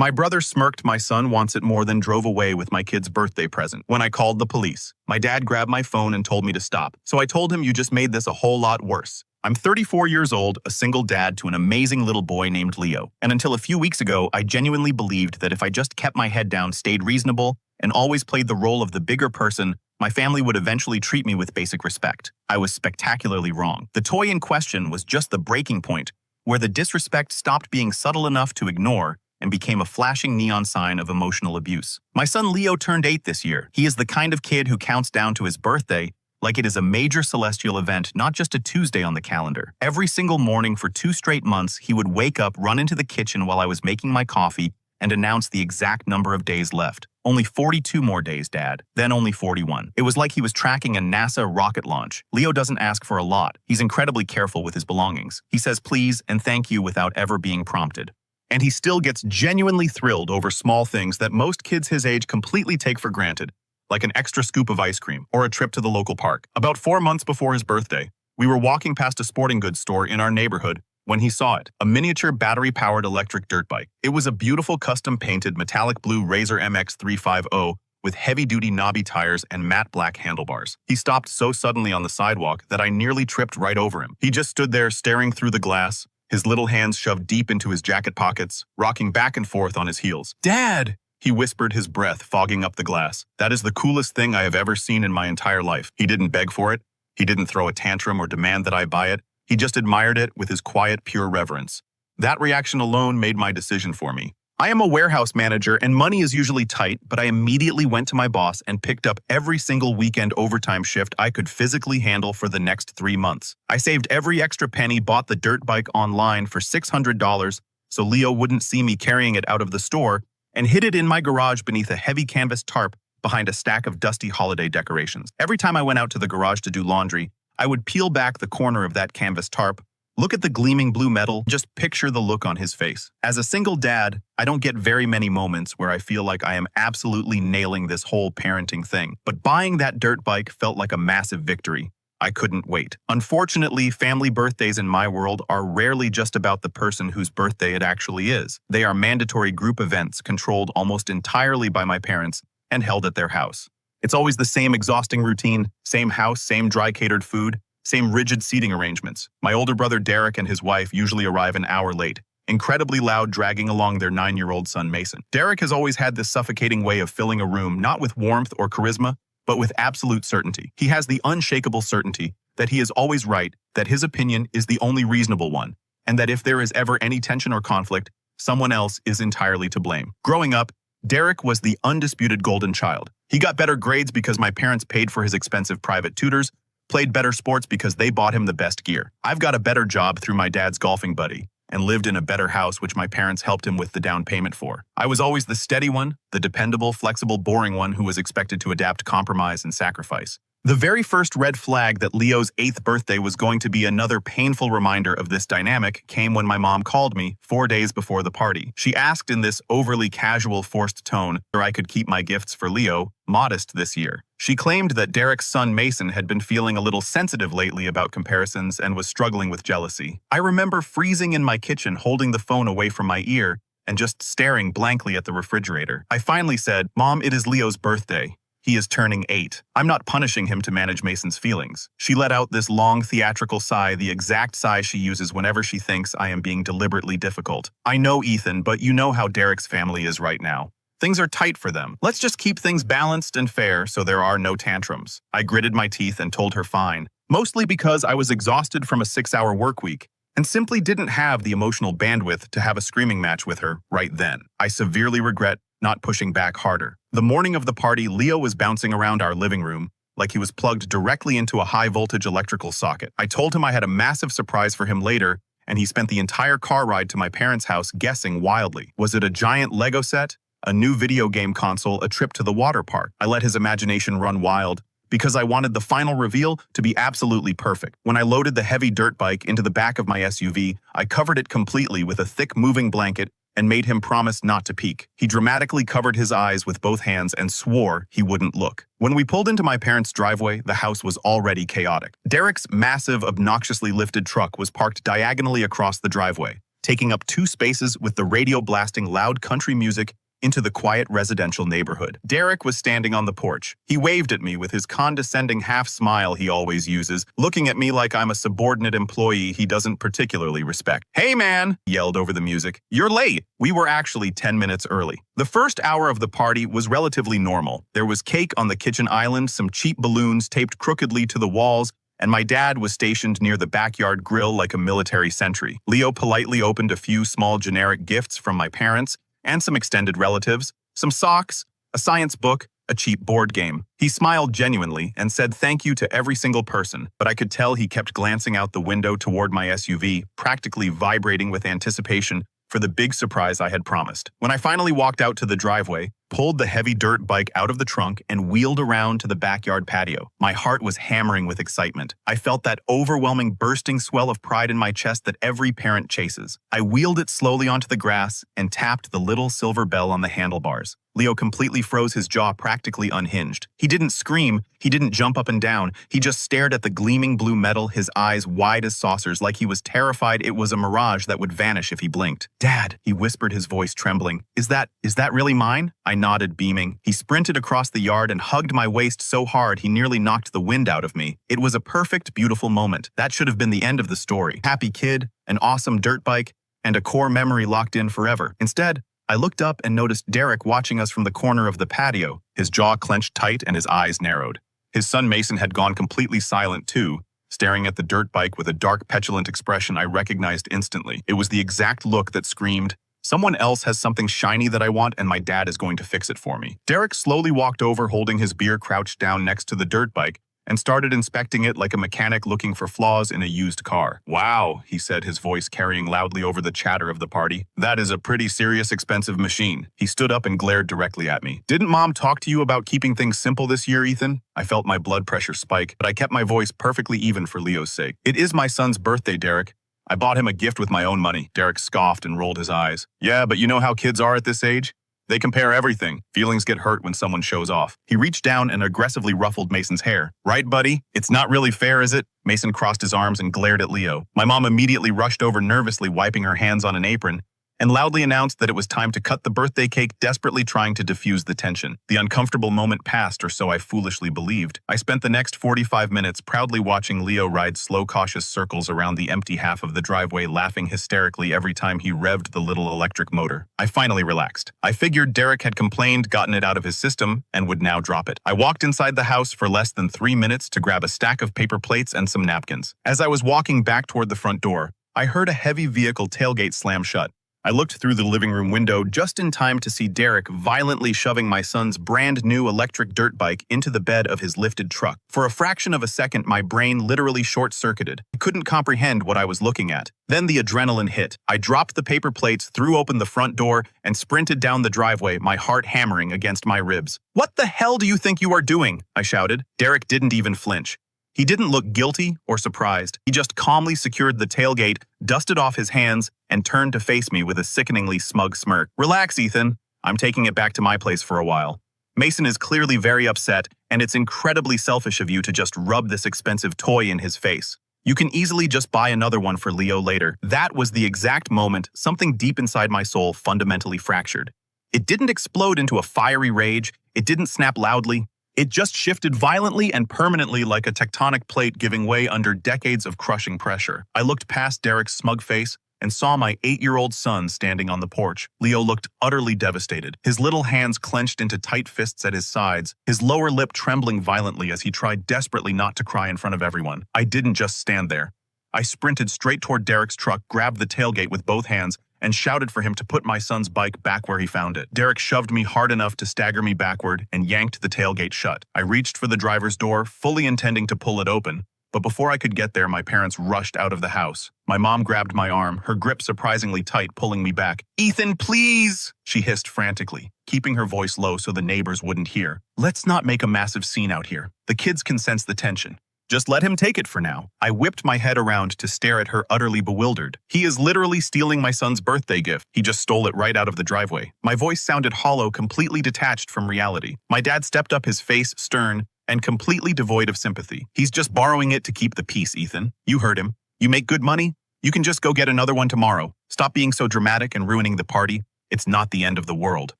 My brother smirked my son wants it more than drove away with my kid's birthday present. When I called the police, my dad grabbed my phone and told me to stop. So I told him you just made this a whole lot worse. I'm 34 years old, a single dad to an amazing little boy named Leo. And until a few weeks ago, I genuinely believed that if I just kept my head down, stayed reasonable, and always played the role of the bigger person, my family would eventually treat me with basic respect. I was spectacularly wrong. The toy in question was just the breaking point, where the disrespect stopped being subtle enough to ignore and became a flashing neon sign of emotional abuse. My son Leo turned 8 this year. He is the kind of kid who counts down to his birthday like it is a major celestial event, not just a Tuesday on the calendar. Every single morning for 2 straight months, he would wake up, run into the kitchen while I was making my coffee, and announce the exact number of days left. Only 42 more days, Dad. Then only 41. It was like he was tracking a NASA rocket launch. Leo doesn't ask for a lot. He's incredibly careful with his belongings. He says please and thank you without ever being prompted. And he still gets genuinely thrilled over small things that most kids his age completely take for granted, like an extra scoop of ice cream or a trip to the local park. About 4 months before his birthday, we were walking past a sporting goods store in our neighborhood when he saw it, a miniature battery-powered electric dirt bike. It was a beautiful custom-painted metallic blue Razor MX350 with heavy-duty knobby tires and matte black handlebars. He stopped so suddenly on the sidewalk that I nearly tripped right over him. He just stood there staring through the glass, his little hands shoved deep into his jacket pockets, rocking back and forth on his heels. "Dad!" he whispered, his breath fogging up the glass. "That is the coolest thing I have ever seen in my entire life." He didn't beg for it. He didn't throw a tantrum or demand that I buy it. He just admired it with his quiet, pure reverence. That reaction alone made my decision for me. I am a warehouse manager and money is usually tight, but I immediately went to my boss and picked up every single weekend overtime shift I could physically handle for the next 3 months. I saved every extra penny, bought the dirt bike online for $600 so Leo wouldn't see me carrying it out of the store, and hid it in my garage beneath a heavy canvas tarp behind a stack of dusty holiday decorations. Every time I went out to the garage to do laundry, I would peel back the corner of that canvas tarp, look at the gleaming blue metal, just picture the look on his face. As a single dad, I don't get very many moments where I feel like I am absolutely nailing this whole parenting thing. But buying that dirt bike felt like a massive victory. I couldn't wait. Unfortunately, family birthdays in my world are rarely just about the person whose birthday it actually is. They are mandatory group events controlled almost entirely by my parents and held at their house. It's always the same exhausting routine, same house, same dry catered food, same rigid seating arrangements. My older brother Derek and his wife usually arrive an hour late, incredibly loud, dragging along their 9-year-old son Mason. Derek has always had this suffocating way of filling a room not with warmth or charisma, but with absolute certainty. He has the unshakable certainty that he is always right, that his opinion is the only reasonable one, and that if there is ever any tension or conflict, someone else is entirely to blame. Growing up, Derek was the undisputed golden child. He got better grades because my parents paid for his expensive private tutors, played better sports because they bought him the best gear. I've got a better job through my dad's golfing buddy, and lived in a better house which my parents helped him with the down payment for. I was always the steady one, the dependable, flexible, boring one who was expected to adapt, compromise, and sacrifice. The very first red flag that Leo's 8th birthday was going to be another painful reminder of this dynamic came when my mom called me 4 days before the party. She asked in this overly casual, forced tone whether I could keep my gifts for Leo modest this year. She claimed that Derek's son Mason had been feeling a little sensitive lately about comparisons and was struggling with jealousy. I remember freezing in my kitchen, holding the phone away from my ear and just staring blankly at the refrigerator. I finally said, "Mom, it is Leo's birthday. He is turning 8. I'm not punishing him to manage Mason's feelings." She let out this long theatrical sigh, the exact sigh she uses whenever she thinks I am being deliberately difficult. "I know, Ethan, but you know how Derek's family is right now. Things are tight for them. Let's just keep things balanced and fair so there are no tantrums." I gritted my teeth and told her fine, mostly because I was exhausted from a 6-hour work week and simply didn't have the emotional bandwidth to have a screaming match with her right then. I severely regret not pushing back harder. The morning of the party, Leo was bouncing around our living room like he was plugged directly into a high-voltage electrical socket. I told him I had a massive surprise for him later, and he spent the entire car ride to my parents' house guessing wildly. Was it a giant Lego set, a new video game console, a trip to the water park? I let his imagination run wild because I wanted the final reveal to be absolutely perfect. When I loaded the heavy dirt bike into the back of my SUV, I covered it completely with a thick moving blanket and made him promise not to peek. He dramatically covered his eyes with both hands and swore he wouldn't look. When we pulled into my parents' driveway, the house was already chaotic. Derek's massive, obnoxiously lifted truck was parked diagonally across the driveway, taking up 2 spaces with the radio blasting loud country music into the quiet residential neighborhood. Derek was standing on the porch. He waved at me with his condescending half-smile he always uses, looking at me like I'm a subordinate employee he doesn't particularly respect. "Hey man," he yelled over the music. "You're late." We were actually 10 minutes early. The first hour of the party was relatively normal. There was cake on the kitchen island, some cheap balloons taped crookedly to the walls, and my dad was stationed near the backyard grill like a military sentry. Leo politely opened a few small generic gifts from my parents and some extended relatives, some socks, a science book, a cheap board game. He smiled genuinely and said thank you to every single person, but I could tell he kept glancing out the window toward my SUV, practically vibrating with anticipation for the big surprise I had promised. When I finally walked out to the driveway, pulled the heavy dirt bike out of the trunk, and wheeled around to the backyard patio, my heart was hammering with excitement. I felt that overwhelming bursting swell of pride in my chest that every parent chases. I wheeled it slowly onto the grass and tapped the little silver bell on the handlebars. Leo completely froze, his jaw practically unhinged. He didn't scream, he didn't jump up and down, he just stared at the gleaming blue metal, his eyes wide as saucers, like he was terrified it was a mirage that would vanish if he blinked. "Dad," he whispered, his voice trembling. Is that really mine?" I nodded, beaming. He sprinted across the yard and hugged my waist so hard he nearly knocked the wind out of me. It was a perfect, beautiful moment. That should have been the end of the story. Happy kid, an awesome dirt bike, and a core memory locked in forever. Instead, I looked up and noticed Derek watching us from the corner of the patio, his jaw clenched tight and his eyes narrowed. His son Mason had gone completely silent too, staring at the dirt bike with a dark, petulant expression I recognized instantly. It was the exact look that screamed, "Someone else has something shiny that I want, and my dad is going to fix it for me." Derek slowly walked over, holding his beer crouched down next to the dirt bike, and started inspecting it like a mechanic looking for flaws in a used car. "Wow," he said, his voice carrying loudly over the chatter of the party. "That is a pretty serious, expensive machine." He stood up and glared directly at me. "Didn't Mom talk to you about keeping things simple this year, Ethan?" I felt my blood pressure spike, but I kept my voice perfectly even for Leo's sake. "It is my son's birthday, Derek. I bought him a gift with my own money." Derek scoffed and rolled his eyes. "Yeah, but you know how kids are at this age? They compare everything. Feelings get hurt when someone shows off." He reached down and aggressively ruffled Mason's hair. "Right, buddy? It's not really fair, is it?" Mason crossed his arms and glared at Leo. My mom immediately rushed over, nervously wiping her hands on an apron, and loudly announced that it was time to cut the birthday cake, desperately trying to diffuse the tension. The uncomfortable moment passed, or so I foolishly believed. I spent the next 45 minutes proudly watching Leo ride slow, cautious circles around the empty half of the driveway, laughing hysterically every time he revved the little electric motor. I finally relaxed. I figured Derek had complained, gotten it out of his system, and would now drop it. I walked inside the house for less than 3 minutes to grab a stack of paper plates and some napkins. As I was walking back toward the front door, I heard a heavy vehicle tailgate slam shut. I looked through the living room window just in time to see Derek violently shoving my son's brand new electric dirt bike into the bed of his lifted truck. For a fraction of a second, my brain literally short-circuited. I couldn't comprehend what I was looking at. Then the adrenaline hit. I dropped the paper plates, threw open the front door, and sprinted down the driveway, my heart hammering against my ribs. "What the hell do you think you are doing?" I shouted. Derek didn't even flinch. He didn't look guilty or surprised. He just calmly secured the tailgate, dusted off his hands, and turned to face me with a sickeningly smug smirk. "Relax, Ethan. I'm taking it back to my place for a while. Mason is clearly very upset, and it's incredibly selfish of you to just rub this expensive toy in his face. You can easily just buy another one for Leo later." That was the exact moment something deep inside my soul fundamentally fractured. It didn't explode into a fiery rage. It didn't snap loudly. It just shifted violently and permanently, like a tectonic plate giving way under decades of crushing pressure. I looked past Derek's smug face and saw my 8-year-old son standing on the porch. Leo looked utterly devastated, his little hands clenched into tight fists at his sides, his lower lip trembling violently as he tried desperately not to cry in front of everyone. I didn't just stand there. I sprinted straight toward Derek's truck, grabbed the tailgate with both hands, and shouted for him to put my son's bike back where he found it. Derek shoved me hard enough to stagger me backward and yanked the tailgate shut. I reached for the driver's door, fully intending to pull it open, but before I could get there, my parents rushed out of the house. My mom grabbed my arm, her grip surprisingly tight, pulling me back. "Ethan, please!" she hissed frantically, keeping her voice low so the neighbors wouldn't hear. "Let's not make a massive scene out here. The kids can sense the tension. Just let him take it for now." I whipped my head around to stare at her, utterly bewildered. "He is literally stealing my son's birthday gift. He just stole it right out of the driveway." My voice sounded hollow, completely detached from reality. My dad stepped up, his face stern and completely devoid of sympathy. "He's just borrowing it to keep the peace, Ethan. You heard him. You make good money. You can just go get another one tomorrow. Stop being so dramatic and ruining the party. It's not the end of the world.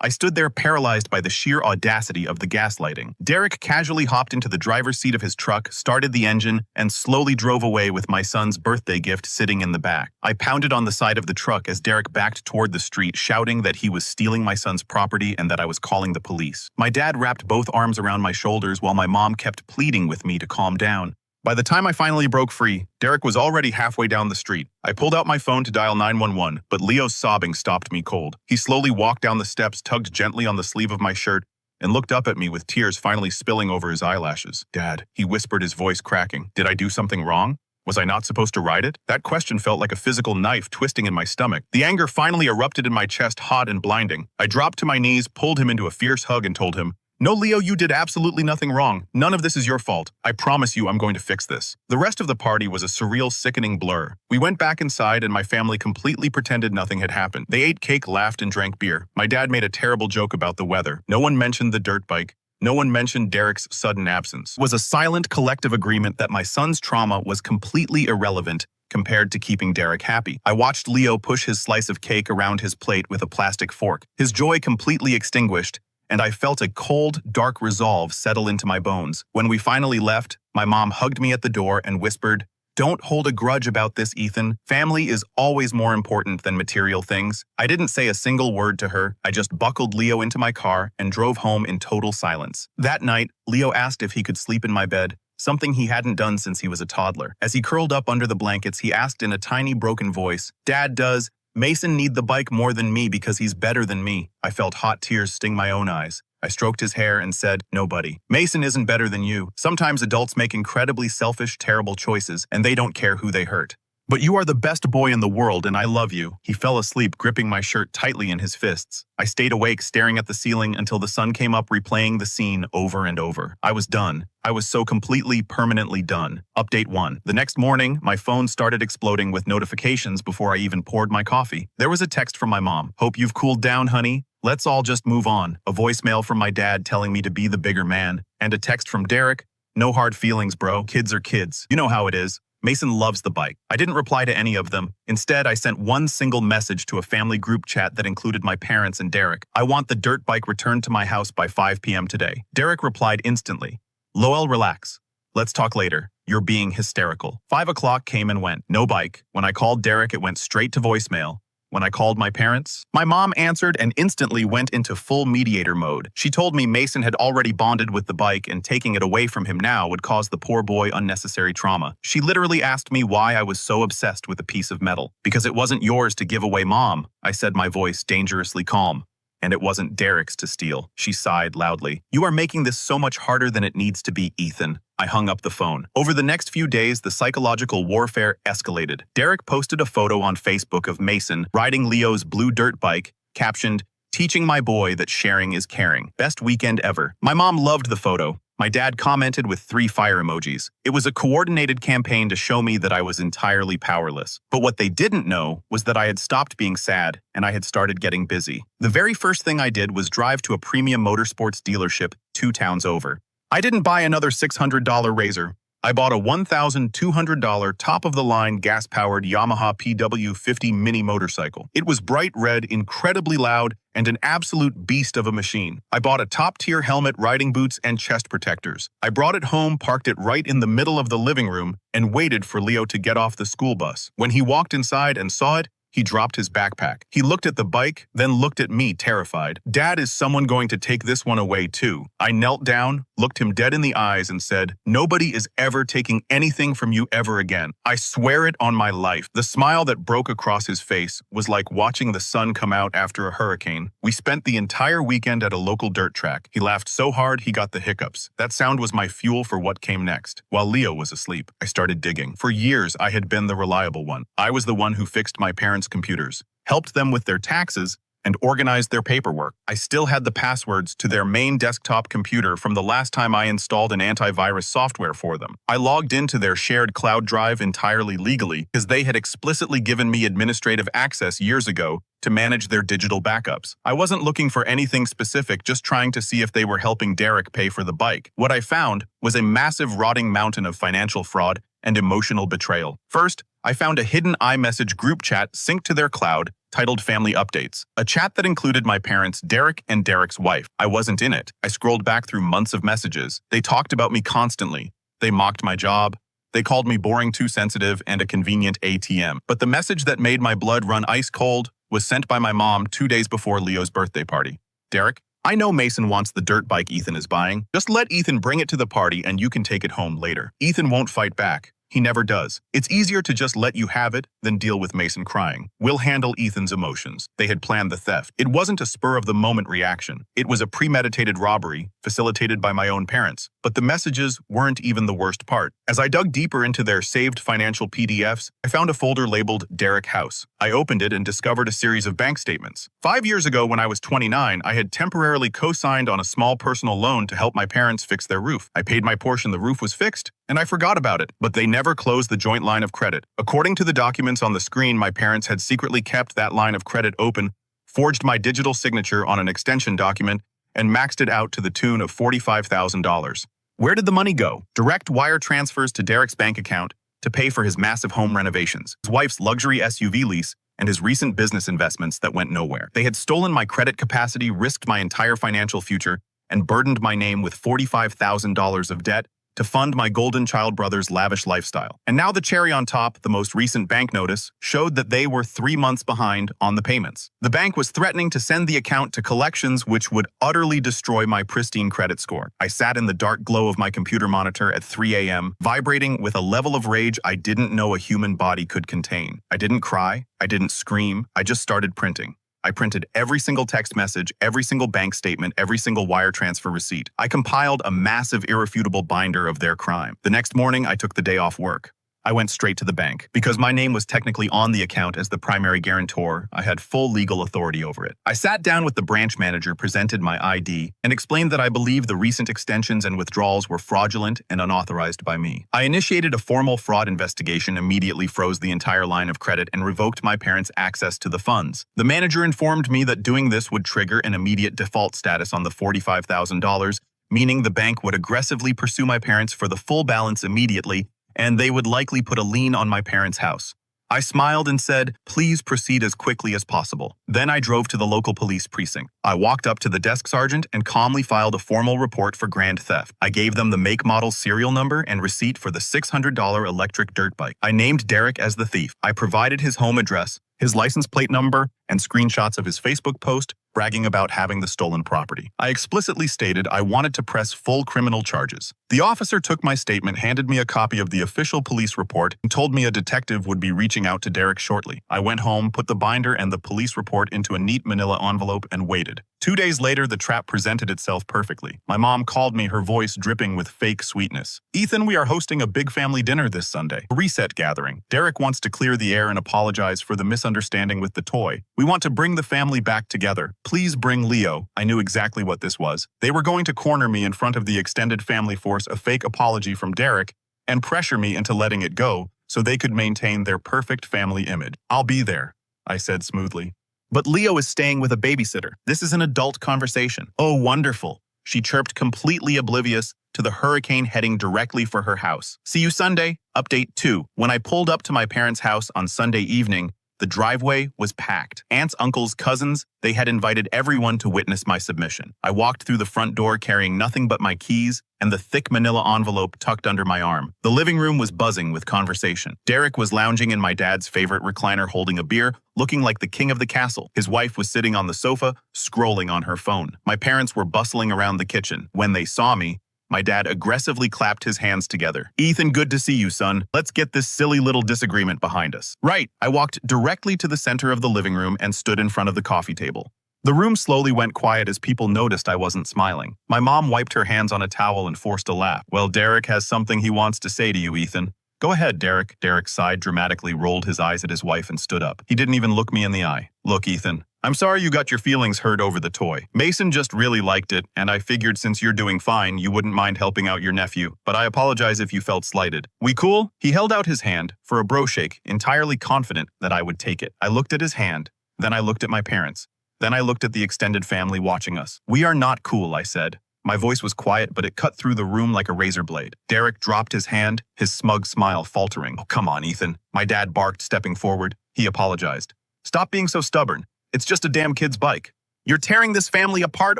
I stood there paralyzed by the sheer audacity of the gaslighting. Derek casually hopped into the driver's seat of his truck, started the engine, and slowly drove away with my son's birthday gift sitting in the back. I pounded on the side of the truck as Derek backed toward the street, shouting that he was stealing my son's property and that I was calling the police. My dad wrapped both arms around my shoulders while my mom kept pleading with me to calm down. By the time I finally broke free, Derek was already halfway down the street. I pulled out my phone to dial 911, but Leo's sobbing stopped me cold. He slowly walked down the steps, tugged gently on the sleeve of my shirt, and looked up at me with tears finally spilling over his eyelashes. "Dad," he whispered, his voice cracking. "Did I do something wrong? Was I not supposed to ride it?" That question felt like a physical knife twisting in my stomach. The anger finally erupted in my chest, hot and blinding. I dropped to my knees, pulled him into a fierce hug, and told him, "No, Leo, you did absolutely nothing wrong. None of this is your fault. I promise you I'm going to fix this." The rest of the party was a surreal, sickening blur. We went back inside and my family completely pretended nothing had happened. They ate cake, laughed, and drank beer. My dad made a terrible joke about the weather. No one mentioned the dirt bike. No one mentioned Derek's sudden absence. It was a silent, collective agreement that my son's trauma was completely irrelevant compared to keeping Derek happy. I watched Leo push his slice of cake around his plate with a plastic fork, his joy completely extinguished, and I felt a cold, dark resolve settle into my bones. When we finally left, my mom hugged me at the door and whispered, "Don't hold a grudge about this, Ethan. Family is always more important than material things." I didn't say a single word to her. I just buckled Leo into my car and drove home in total silence. That night, Leo asked if he could sleep in my bed, something he hadn't done since he was a toddler. As he curled up under the blankets, he asked in a tiny, broken voice, "Dad, does Mason need the bike more than me because he's better than me?" I felt hot tears sting my own eyes. I stroked his hair and said, "No, buddy. Mason isn't better than you. Sometimes adults make incredibly selfish, terrible choices, and they don't care who they hurt. But you are the best boy in the world, and I love you." He fell asleep, gripping my shirt tightly in his fists. I stayed awake, staring at the ceiling until the sun came up, replaying the scene over and over. I was done. I was so completely, permanently done. Update 1. The next morning, my phone started exploding with notifications before I even poured my coffee. There was a text from my mom. "Hope you've cooled down, honey. Let's all just move on." A voicemail from my dad telling me to be the bigger man. And a text from Derek. "No hard feelings, bro. Kids are kids. You know how it is. Mason loves the bike." I didn't reply to any of them. Instead, I sent one single message to a family group chat that included my parents and Derek. "I want the dirt bike returned to my house by 5 p.m. today." Derek replied instantly, "Lowell, relax. Let's talk later. You're being hysterical." 5 o'clock came and went. No bike. When I called Derek, it went straight to voicemail. When I called my parents, my mom answered and instantly went into full mediator mode. She told me Mason had already bonded with the bike and taking it away from him now would cause the poor boy unnecessary trauma. She literally asked me why I was so obsessed with a piece of metal. "Because it wasn't yours to give away, Mom," I said, my voice dangerously calm. "And it wasn't Derek's to steal." She sighed loudly. "You are making this so much harder than it needs to be, Ethan." I hung up the phone. Over the next few days, the psychological warfare escalated. Derek posted a photo on Facebook of Mason riding Leo's blue dirt bike, captioned, "Teaching my boy that sharing is caring. Best weekend ever." My mom loved the photo. My dad commented with 3 fire emojis. It was a coordinated campaign to show me that I was entirely powerless. But what they didn't know was that I had stopped being sad and I had started getting busy. The very first thing I did was drive to a premium motorsports dealership 2 towns over. I didn't buy another $600 Razor. I bought a $1,200 top-of-the-line gas-powered Yamaha PW50 mini motorcycle. It was bright red, incredibly loud, and an absolute beast of a machine. I bought a top-tier helmet, riding boots, and chest protectors. I brought it home, parked it right in the middle of the living room, and waited for Leo to get off the school bus. When he walked inside and saw it, he dropped his backpack. He looked at the bike, then looked at me, terrified. "Dad, is someone going to take this one away too?" I knelt down, looked him dead in the eyes, and said, "Nobody is ever taking anything from you ever again. I swear it on my life." The smile that broke across his face was like watching the sun come out after a hurricane. We spent the entire weekend at a local dirt track. He laughed so hard he got the hiccups. That sound was my fuel for what came next. While Leo was asleep, I started digging. For years, I had been the reliable one. I was the one who fixed my parents' computers, helped them with their taxes, and organized their paperwork. I still had the passwords to their main desktop computer from the last time I installed an antivirus software for them. I logged into their shared cloud drive entirely legally because they had explicitly given me administrative access years ago to manage their digital backups. I wasn't looking for anything specific, just trying to see if they were helping Derek pay for the bike. What I found was a massive rotting mountain of financial fraud and emotional betrayal. First, I found a hidden iMessage group chat synced to their cloud titled Family Updates, a chat that included my parents, Derek, and Derek's wife. I wasn't in it. I scrolled back through months of messages. They talked about me constantly. They mocked my job. They called me boring, too sensitive, and a convenient ATM. But the message that made my blood run ice cold was sent by my mom 2 days before Leo's birthday party. Derek, I know Mason wants the dirt bike Ethan is buying. Just let Ethan bring it to the party and you can take it home later. Ethan won't fight back. He never does. It's easier to just let you have it than deal with Mason crying. We'll handle Ethan's emotions. They had planned the theft. It wasn't a spur-of-the-moment reaction. It was a premeditated robbery facilitated by my own parents. But the messages weren't even the worst part. As I dug deeper into their saved financial PDFs, I found a folder labeled Derek House. I opened it and discovered a series of bank statements. 5 years ago, when I was 29, I had temporarily co-signed on a small personal loan to help my parents fix their roof. I paid my portion, the roof was fixed, and I forgot about it. But they never closed the joint line of credit. According to the documents on the screen, my parents had secretly kept that line of credit open, forged my digital signature on an extension document, and maxed it out to the tune of $45,000. Where did the money go? Direct wire transfers to Derek's bank account to pay for his massive home renovations, his wife's luxury SUV lease, and his recent business investments that went nowhere. They had stolen my credit capacity, risked my entire financial future, and burdened my name with $45,000 of debt to fund my golden child brother's lavish lifestyle. And now the cherry on top, the most recent bank notice, showed that they were 3 months behind on the payments. The bank was threatening to send the account to collections, which would utterly destroy my pristine credit score. I sat in the dark glow of my computer monitor at 3 a.m., vibrating with a level of rage I didn't know a human body could contain. I didn't cry, I didn't scream, I just started printing. I printed every single text message, every single bank statement, every single wire transfer receipt. I compiled a massive, irrefutable binder of their crime. The next morning, I took the day off work. I went straight to the bank. Because my name was technically on the account as the primary guarantor, I had full legal authority over it. I sat down with the branch manager, presented my ID, and explained that I believed the recent extensions and withdrawals were fraudulent and unauthorized by me. I initiated a formal fraud investigation, immediately froze the entire line of credit, and revoked my parents' access to the funds. The manager informed me that doing this would trigger an immediate default status on the $45,000, meaning the bank would aggressively pursue my parents for the full balance immediately, and they would likely put a lien on my parents' house. I smiled and said, "Please proceed as quickly as possible." Then I drove to the local police precinct. I walked up to the desk sergeant and calmly filed a formal report for grand theft. I gave them the make, model, serial number, and receipt for the $600 electric dirt bike. I named Derek as the thief. I provided his home address, his license plate number, and screenshots of his Facebook post bragging about having the stolen property. I explicitly stated I wanted to press full criminal charges. The officer took my statement, handed me a copy of the official police report, and told me a detective would be reaching out to Derek shortly. I went home, put the binder and the police report into a neat manila envelope, and waited. 2 days later, the trap presented itself perfectly. My mom called me, her voice dripping with fake sweetness. "Ethan, we are hosting a big family dinner this Sunday. A reset gathering. Derek wants to clear the air and apologize for the misunderstanding with the toy. We want to bring the family back together. Please bring Leo." I knew exactly what this was. They were going to corner me in front of the extended family, force a fake apology from Derek, and pressure me into letting it go so they could maintain their perfect family image. "I'll be there," I said smoothly. "But Leo is staying with a babysitter. This is an adult conversation." "Oh, wonderful," she chirped, completely oblivious to the hurricane heading directly for her house. "See you Sunday." Update 2. When I pulled up to my parents' house on Sunday evening, the driveway was packed. Aunts, uncles, cousins, they had invited everyone to witness my submission. I walked through the front door carrying nothing but my keys and the thick manila envelope tucked under my arm. The living room was buzzing with conversation. Derek was lounging in my dad's favorite recliner holding a beer, looking like the king of the castle. His wife was sitting on the sofa, scrolling on her phone. My parents were bustling around the kitchen. When they saw me, my dad aggressively clapped his hands together. "Ethan, good to see you, son. Let's get this silly little disagreement behind us." "Right." I walked directly to the center of the living room and stood in front of the coffee table. The room slowly went quiet as people noticed I wasn't smiling. My mom wiped her hands on a towel and forced a laugh. "Well, Derek has something he wants to say to you, Ethan." "Go ahead, Derek." Derek sighed dramatically, rolled his eyes at his wife, and stood up. He didn't even look me in the eye. "Look, Ethan, I'm sorry you got your feelings hurt over the toy. Mason just really liked it, and I figured since you're doing fine, you wouldn't mind helping out your nephew. But I apologize if you felt slighted. We cool?" He held out his hand for a bro shake, entirely confident that I would take it. I looked at his hand, then I looked at my parents. Then I looked at the extended family watching us. "We are not cool," I said. My voice was quiet, but it cut through the room like a razor blade. Derek dropped his hand, his smug smile faltering. "Oh, come on, Ethan." My dad barked, stepping forward. He apologized. "Stop being so stubborn. It's just a damn kid's bike. You're tearing this family apart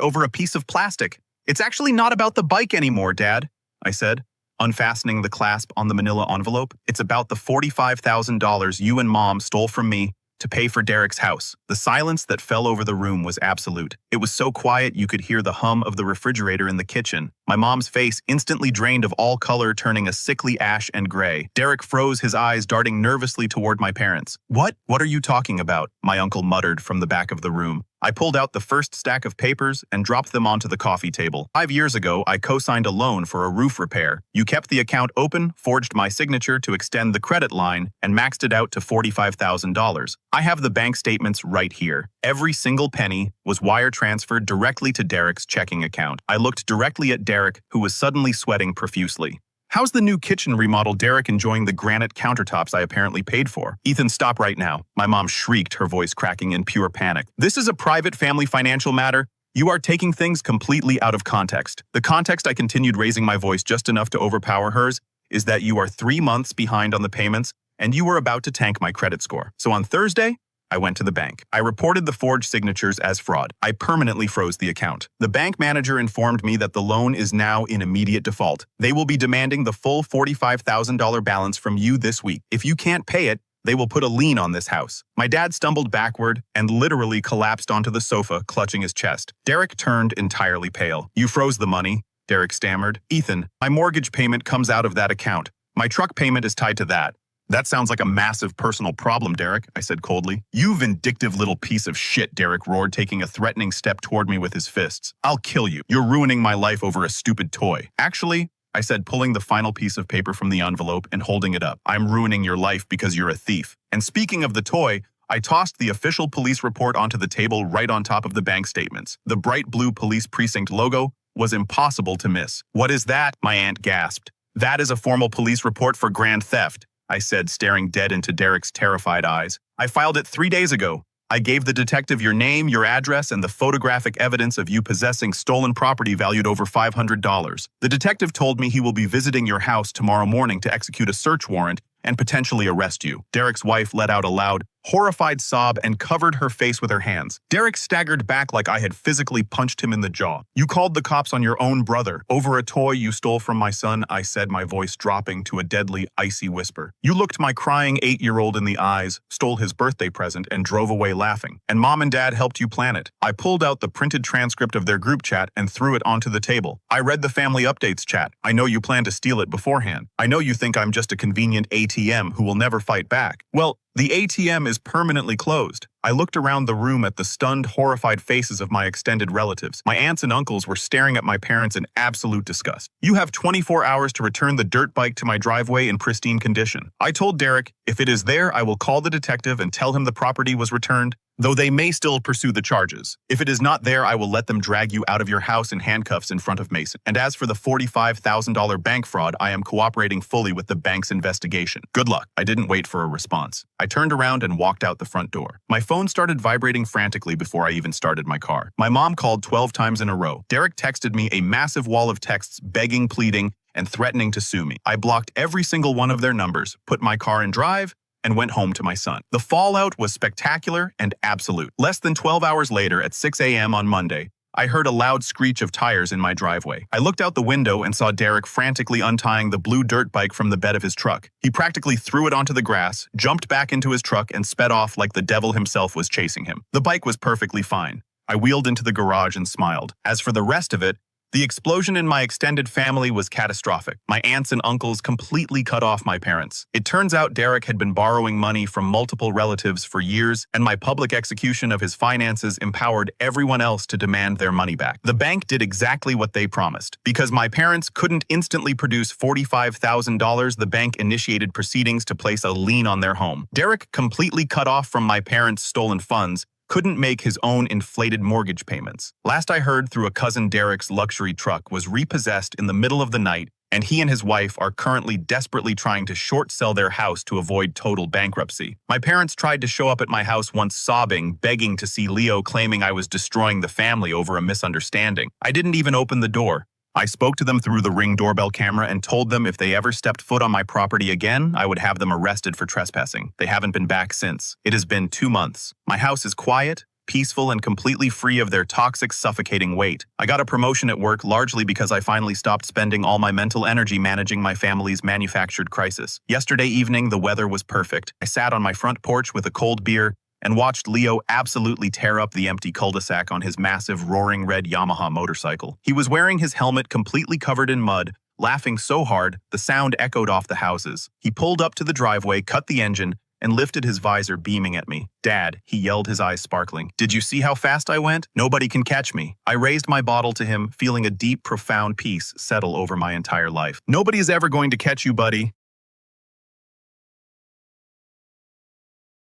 over a piece of plastic. It's actually not about the bike anymore, Dad," I said, unfastening the clasp on the manila envelope. "It's about the $45,000 you and Mom stole from me to pay for Derek's house." The silence that fell over the room was absolute. It was so quiet you could hear the hum of the refrigerator in the kitchen. My mom's face instantly drained of all color, turning a sickly ash and gray. Derek froze, his eyes darting nervously toward my parents. What are you talking about?" my uncle muttered from the back of the room. I pulled out the first stack of papers and dropped them onto the coffee table. 5 years ago, I co-signed a loan for a roof repair. You kept the account open, forged my signature to extend the credit line, and maxed it out to $45,000. I have the bank statements right here. Every single penny was wire transferred directly to Derek's checking account. I looked directly at Derek, who was suddenly sweating profusely. "How's the new kitchen remodel, Derek, enjoying the granite countertops I apparently paid for?" "Ethan, stop right now," my mom shrieked, her voice cracking in pure panic. "This is a private family financial matter. You are taking things completely out of context." The context, I continued, raising my voice just enough to overpower hers, is that you are 3 months behind on the payments and you were about to tank my credit score. So on Thursday, I went to the bank. I reported the forged signatures as fraud. I permanently froze the account. The bank manager informed me that the loan is now in immediate default. They will be demanding the full $45,000 balance from you this week. If you can't pay it, they will put a lien on this house. My dad stumbled backward and literally collapsed onto the sofa, clutching his chest. Derek turned entirely pale. "You froze the money," Derek stammered. "Ethan, my mortgage payment comes out of that account. My truck payment is tied to that." "That sounds like a massive personal problem, Derek," I said coldly. "You vindictive little piece of shit," Derek roared, taking a threatening step toward me with his fists. "I'll kill you. You're ruining my life over a stupid toy." "Actually," I said, pulling the final piece of paper from the envelope and holding it up, "I'm ruining your life because you're a thief." And speaking of the toy, I tossed the official police report onto the table right on top of the bank statements. The bright blue police precinct logo was impossible to miss. "What is that?" my aunt gasped. "That is a formal police report for grand theft," I said, staring dead into Derek's terrified eyes. "I filed it 3 days ago. I gave the detective your name, your address, and the photographic evidence of you possessing stolen property valued over $500. The detective told me he will be visiting your house tomorrow morning to execute a search warrant and potentially arrest you." Derek's wife let out a loud, horrified sob and covered her face with her hands. Derek staggered back like I had physically punched him in the jaw. "You called the cops on your own brother over a toy you stole from my son," I said, my voice dropping to a deadly, icy whisper. "You looked my crying 8-year-old in the eyes, stole his birthday present, and drove away laughing. And Mom and Dad helped you plan it." I pulled out the printed transcript of their group chat and threw it onto the table. "I read the family updates chat. I know you plan to steal it beforehand. I know you think I'm just a convenient ATM who will never fight back. Well, the ATM is permanently closed." I looked around the room at the stunned, horrified faces of my extended relatives. My aunts and uncles were staring at my parents in absolute disgust. "You have 24 hours to return the dirt bike to my driveway in pristine condition." I told Derek, "If it is there, I will call the detective and tell him the property was returned, though they may still pursue the charges. If it is not there, I will let them drag you out of your house in handcuffs in front of Mason. And as for the $45,000 bank fraud, I am cooperating fully with the bank's investigation. Good luck." I didn't wait for a response. I turned around and walked out the front door. My phone started vibrating frantically before I even started my car. My mom called 12 times in a row. Derek texted me a massive wall of texts begging, pleading, and threatening to sue me. I blocked every single one of their numbers, put my car in drive, and went home to my son. The fallout was spectacular and absolute. Less than 12 hours later, at 6 a.m. on Monday, I heard a loud screech of tires in my driveway. I looked out the window and saw Derek frantically untying the blue dirt bike from the bed of his truck. He practically threw it onto the grass, jumped back into his truck, and sped off like the devil himself was chasing him. The bike was perfectly fine. I wheeled into the garage and smiled. As for the rest of it, the explosion in my extended family was catastrophic. My aunts and uncles completely cut off my parents. It turns out Derek had been borrowing money from multiple relatives for years, and my public execution of his finances empowered everyone else to demand their money back. The bank did exactly what they promised. Because my parents couldn't instantly produce $45,000, the bank initiated proceedings to place a lien on their home. Derek, completely cut off from my parents' stolen funds, couldn't make his own inflated mortgage payments. Last I heard, through a cousin, Derek's luxury truck was repossessed in the middle of the night, and he and his wife are currently desperately trying to short sell their house to avoid total bankruptcy. My parents tried to show up at my house once sobbing, begging to see Leo, claiming I was destroying the family over a misunderstanding. I didn't even open the door. I spoke to them through the Ring doorbell camera and told them if they ever stepped foot on my property again, I would have them arrested for trespassing. They haven't been back since. It has been 2 months. My house is quiet, peaceful, and completely free of their toxic, suffocating weight. I got a promotion at work largely because I finally stopped spending all my mental energy managing my family's manufactured crisis. Yesterday evening, the weather was perfect. I sat on my front porch with a cold beer and watched Leo absolutely tear up the empty cul-de-sac on his massive roaring red Yamaha motorcycle. He was wearing his helmet completely covered in mud, laughing so hard the sound echoed off the houses. He pulled up to the driveway, cut the engine, and lifted his visor, beaming at me. "Dad," he yelled, his eyes sparkling. "Did you see how fast I went? Nobody can catch me." I raised my bottle to him, feeling a deep, profound peace settle over my entire life. "Nobody is ever going to catch you, buddy.